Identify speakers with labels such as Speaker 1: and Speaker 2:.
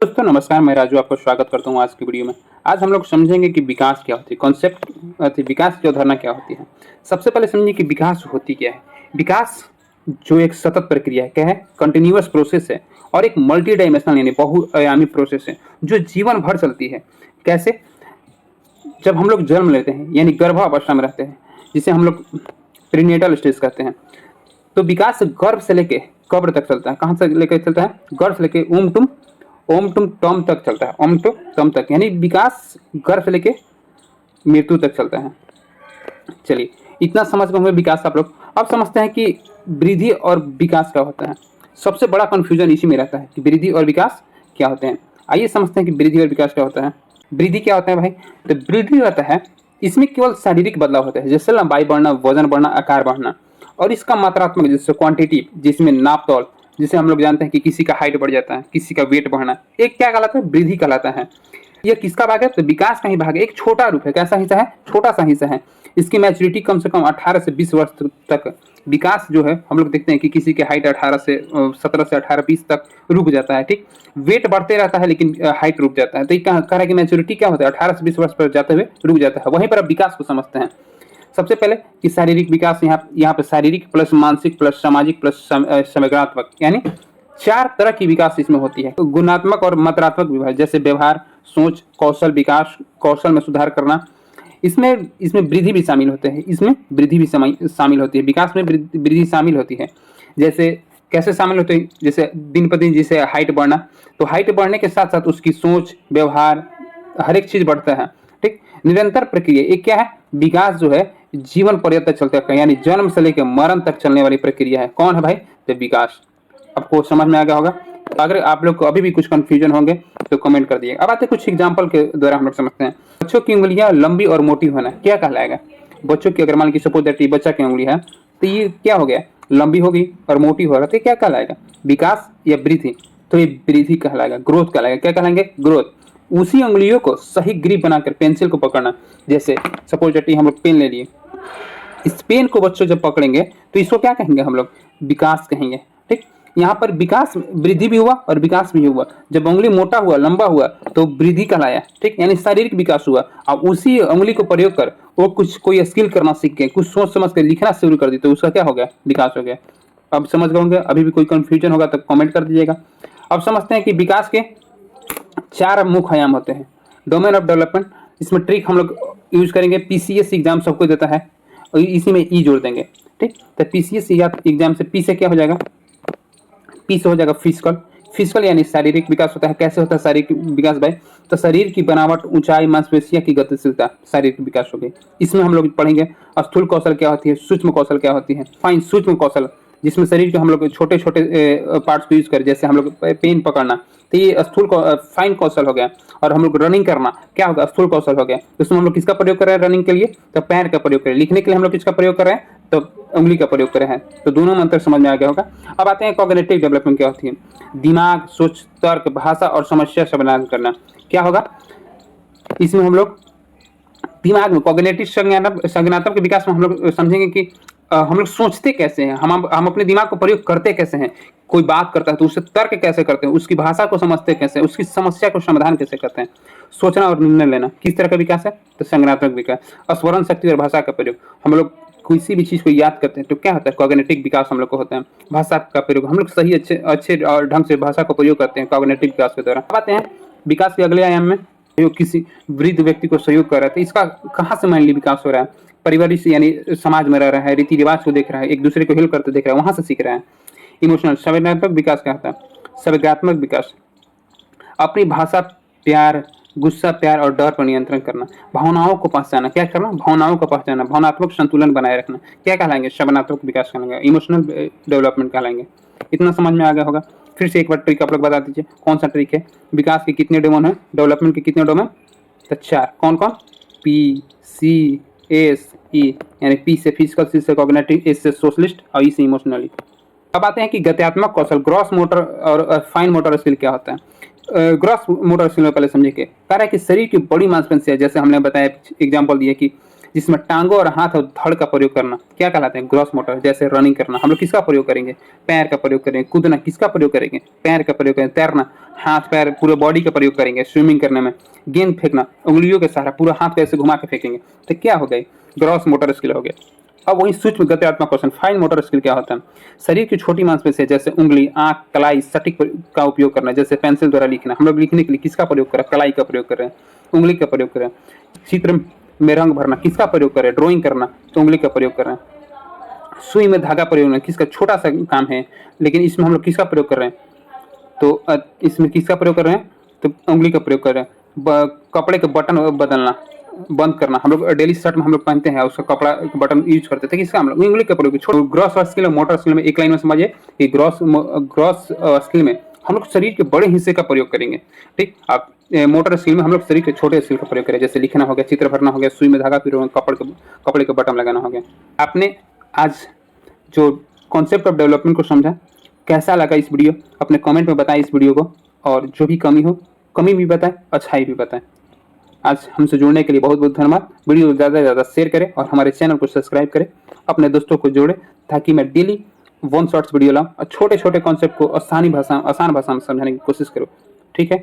Speaker 1: दोस्तों नमस्कार, मैं राजू आपका स्वागत करता हूँ आज की वीडियो में। आज हम लोग समझेंगे कि विकास क्या होती है, कॉन्सेप्ट विकास की अवधारणा क्या होती है। सबसे पहले समझिए कि विकास होती क्या है। विकास जो एक सतत प्रक्रिया है, क्या है, कंटिन्यूअस प्रोसेस है और एक मल्टी डायमेंशनल यानी बहुआयामी प्रोसेस है जो जीवन भर चलती है। कैसे? जब हम लोग जन्म लेते हैं यानी गर्भावस्था में रहते हैं, जिसे हम लोग प्रीनेटल स्टेज कहते हैं, तो विकास गर्भ से लेके कब्र तक चलता है। कहाँ से लेकर चलता है? गर्भ से लेके ओम टुम टम तक चलता है। ओम टू टम तक यानी विकास गर्भ से लेके मृत्यु तक चलता है। चलिए, इतना समझ गए होंगे विकास आप लोग। अब समझते हैं कि वृद्धि और विकास क्या होता है। सबसे बड़ा कंफ्यूजन इसी में रहता है कि वृद्धि और विकास क्या होते हैं। आइए समझते हैं कि वृद्धि और विकास क्या होता है। वृद्धि क्या होता है भाई? तो वृद्धि होता है, इसमें केवल शारीरिक बदलाव होता है, जैसे लंबाई बढ़ना, वजन बढ़ना, आकार बढ़ना। और इसका मात्रात्मक जैसे क्वांटिटी, जिसमें नाप तौल, जिसे हम लोग जानते हैं कि किसी का हाइट बढ़ जाता है, किसी का वेट बढ़ना, एक क्या कहलाता है? वृद्धि कहलाता है। यह किसका भाग है? तो विकास का ही भाग है। एक छोटा रूप है। कैसा हिस्सा है? छोटा सा हिस्सा है। इसकी मैच्योरिटी कम से कम 18 से 20 वर्ष तक। विकास जो है हम लोग देखते हैं कि किसी के हाइट 17 से 18 20 तक रुक जाता है। ठीक, वेट बढ़ते रहता है लेकिन हाइट रुक जाता है। तो ये कह रहा है कि मैच्योरिटी क्या होता है? 18 से 20 वर्ष पर जाते हुए रुक जाता है। वहीं पर अब विकास को समझते हैं। सबसे पहले कि शारीरिक विकास, यहाँ पे शारीरिक प्लस मानसिक प्लस सामाजिक प्लस समग्रात्मक यानी 4 तरह की विकास इसमें होती है। तो गुणात्मक और मात्रात्मक विकास, जैसे व्यवहार, सोच, कौशल विकास, कौशल में सुधार करना। इसमें इसमें वृद्धि भी शामिल होते हैं। इसमें वृद्धि भी शामिल होती है। विकास में वृद्धि शामिल होती है। जैसे कैसे शामिल होते हैं? जैसे दिन पर दिन जैसे हाइट बढ़ना, तो हाइट बढ़ने के साथ साथ उसकी सोच, व्यवहार, हर एक चीज बढ़ता है। ठीक, निरंतर प्रक्रिया। एक क्या है? विकास जो है जीवन पर्यंत चलता है, यानी जन्म से लेकर मरण तक चलने वाली प्रक्रिया है। कौन है भाई? तो विकास। आपको समझ में आ गया होगा। अगर आप लोग को अभी भी कुछ कंफ्यूजन होंगे तो कमेंट कर दिएगा। अब आते कुछ एग्जांपल के द्वारा हम लोग समझते हैं। बच्चों की उंगलियां लंबी और मोटी होना क्या कहलाएगा? बच्चों की, अगर मान लीजिए सपोज दैट बच्चा की उंगली है, तो ये क्या हो गया? लंबी होगी और मोटी हो रहा, तो क्या कहलाएगा? विकास या वृद्धि? तो ये वृद्धि कहलाएगा, ग्रोथ कहलाएगा। क्या कहलाएंगे? ग्रोथ। उसी उंगलियों को सही ग्रिप बनाकर पेंसिल को पकड़ना। जैसे सपोज दैट हम लोग पेन ले लिए, इस पेन को बच्चों जब पकड़ेंगे तो इसको क्या कहेंगे हम लोग? विकास कहेंगे। ठीक, यहाँ पर विकास, वृद्धि भी हुआ और विकास भी हुआ। जब उंगली मोटा हुआ, लंबा हुआ, तो वृद्धि कहलाया। ठीक, यानी शारीरिक विकास हुआ। अब उसी उंगली को प्रयोग कर वो कुछ कोई स्किल करना सीख गए, कुछ सोच समझ कर लिखना शुरू कर दी, तो उसका क्या हो गया? विकास हो गया। अब समझ गए होंगे। अभी भी कोई कंफ्यूजन होगा तो कमेंट कर दीजिएगा। अब समझते हैं कि विकास के 4 मुख्य आयाम होते हैं। डोमेन ऑफ डेवलपमेंट, इसमें ट्रिक हम लोग यूज करेंगे। पीसीएस एग्जाम सबको देता है और इसी में ई जोड़ देंगे। ठीक, तो पीसीएस एग्जाम से पी से क्या हो जाएगा? पी से हो जाएगा फिजिकल। फिजिकल यानी शारीरिक विकास होता है। कैसे होता है शारीरिक विकास भाई? तो शरीर की बनावट, ऊंचाई, मांसपेशियों की गतिशीलता शारीरिक विकास हो गई। इसमें हम लोग पढ़ेंगे स्थूल कौशल क्या होती है, सूक्ष्म कौशल क्या होती है, फाइन सूक्ष्म कौशल, जिसमें शरीर के हम लोग छोटे छोटे पार्ट्स को यूज करें, जैसे हम लोग पेन पकड़ना, तो ये फाइन कौशल हो गया। और हम लोग रनिंग करना क्या होगा? स्थूल कौशल हो गया। इसमें हम लोग किसका प्रयोग कर रहे हैं रनिंग के लिए? तो पैर का प्रयोग करें। लिखने के लिए हम लोग किसका प्रयोग कर रहे हैं? तो उंगली का प्रयोग कर रहे हैं। तो दोनों में अंतर समझ में आ गया होगा। अब आते हैं कॉग्निटिव डेवलपमेंट क्या होती है। दिमाग, सोच, तर्क, भाषा और समस्या समाधान करना क्या होगा? इसमें हम लोग दिमाग में कॉग्निटिव संज्ञानात्मक विकास में हम लोग समझेंगे कि हम लोग सोचते कैसे हैं, हम अपने दिमाग को प्रयोग करते कैसे हैं। कोई बात करता है तो उससे तर्क कैसे करते हैं, उसकी भाषा को समझते कैसे, उसकी समस्या को समाधान कैसे करते हैं। सोचना और निर्णय लेना किस तरह का विकास है? तो संज्ञानात्मक विकास। स्मरण शक्ति और भाषा का प्रयोग, हम लोग किसी भी चीज को याद करते हैं तो क्या होता है? कॉग्निटिव विकास हम लोग को होता है। भाषा का प्रयोग, हम लोग सही अच्छे और ढंग से भाषा का प्रयोग करते हैं कॉग्निटिव विकास के दौरान। बातें हैं विकास के अगले आयाम में, किसी वृद्ध व्यक्ति को सहयोग कर रहा है, इसका कहाँ से माइंडली विकास हो रहा है? परिवार से, यानी समाज में रह रहा है, रीति रिवाज को देख रहा है, एक दूसरे को हेल्प करते देख रहा है, वहां से सीख रहा है। इमोशनल संवेदनात्मक विकास क्या होता है? संवेदनात्मक विकास, अपनी भाषा, प्यार, गुस्सा, प्यार और डर पर नियंत्रण करना, भावनाओं को पहचाना। क्या करना? भावनाओं को पहचाना, भावनात्मक संतुलन बनाए रखना। क्या कहलाएंगे? संवेदनात्मक विकास कहलाएंगे, इमोशनल डेवलपमेंट कहलाएंगे। इतना समझ में आ गया होगा। फिर से एक बार ट्रिक आप लोग बता दीजिए, कौन सा ट्रिक है? विकास के कितने डोमेन है? डेवलपमेंट के कितने डोमेन? तो 4। कौन कौन? पी, सी, एस, ई। यानी पी से फिजिकल, सी से कॉग्निटिव, एस से सोशलिस्ट और ई से इमोशनली। अब आते हैं कि गत्यात्मक कौशल, ग्रॉस मोटर और फाइन मोटर स्किल क्या होता है। ग्रॉस मोटर स्किल में पहले समझिए कि कह रहा है कि शरीर की बड़ी मांसपेशियां, जैसे हमने बताया एग्जांपल दिए कि जिसमें टांगों और हाथ और धड़ का प्रयोग करना क्या कहलाते हैं? Gross motor. जैसे रनिंग करना, हम लोग किसका प्रयोग करेंगे? पैर का प्रयोग करेंगे। कूदना किसका प्रयोग करेंगे? पैर का प्रयोग करेंगे। तैरना हाथ पैर पूरे बॉडी का प्रयोग करेंगे स्विमिंग करने में। गेंद फेंकना उंगलियों के सहारा पूरा हाथ कैसे घुमा के फेंकेंगे, तो क्या हो गए? ग्रॉस मोटर स्किल हो गए। अब वही सूक्ष्म गत्यात्मक क्वेश्चन, फाइन मोटर स्किल क्या होता है? शरीर की छोटी मांसपेशियां जैसे उंगली, आंख, कलाई, सटीक का उपयोग करना। जैसे पेंसिल द्वारा लिखना, हम लोग लिखने के लिए किसका प्रयोग करें? कलाई का प्रयोग करें, उंगली का प्रयोग करें। चित्र में रंग भरना किसका प्रयोग करें? ड्राइंग करना तो उंगली का प्रयोग करें। सुई में धागा प्रयोग करना किसका? छोटा सा काम है, लेकिन इसमें हम लोग किसका प्रयोग कर रहे हैं? तो इसमें किसका प्रयोग कर रहे हैं? तो उंगली का प्रयोग कर रहे हैं। कपड़े के बटन बदलना, बंद करना, हम लोग डेली शर्ट में हम लोग पहनते हैं, उसका कपड़ा बटन यूज करते थे, किसका? हम लोग उंगली का प्रयोग। छोड़ो ग्रॉस स्किल और मोटर स्किल में एक लाइन में समझिए कि ग्रॉस स्किल में हम लोग शरीर के बड़े हिस्से का प्रयोग करेंगे, ठीक। आप मोटर स्किल में हम लोग शरीर के छोटे स्किल का प्रयोग करें, जैसे लिखना हो गया, चित्र भरना हो गया, सुई में धागा पिरोना, कपड़े के बटन लगाना हो गया। आपने आज जो कॉन्सेप्ट ऑफ डेवलपमेंट को समझा, कैसा लगा इस वीडियो? अपने कमेंट में बताएं इस वीडियो को, और जो भी कमी हो, कमी भी बताएं, अच्छाई भी बताएं। आज हमसे जुड़ने के लिए बहुत बहुत धन्यवाद। वीडियो को ज़्यादा से ज़्यादा शेयर करें और हमारे चैनल को सब्सक्राइब करें, अपने दोस्तों को जोड़ें, ताकि मैं डेली 1 शॉर्ट्स वीडियो लाऊं और छोटे छोटे कॉन्सेप्ट को आसान भाषा में समझाने की कोशिश करूं, ठीक है।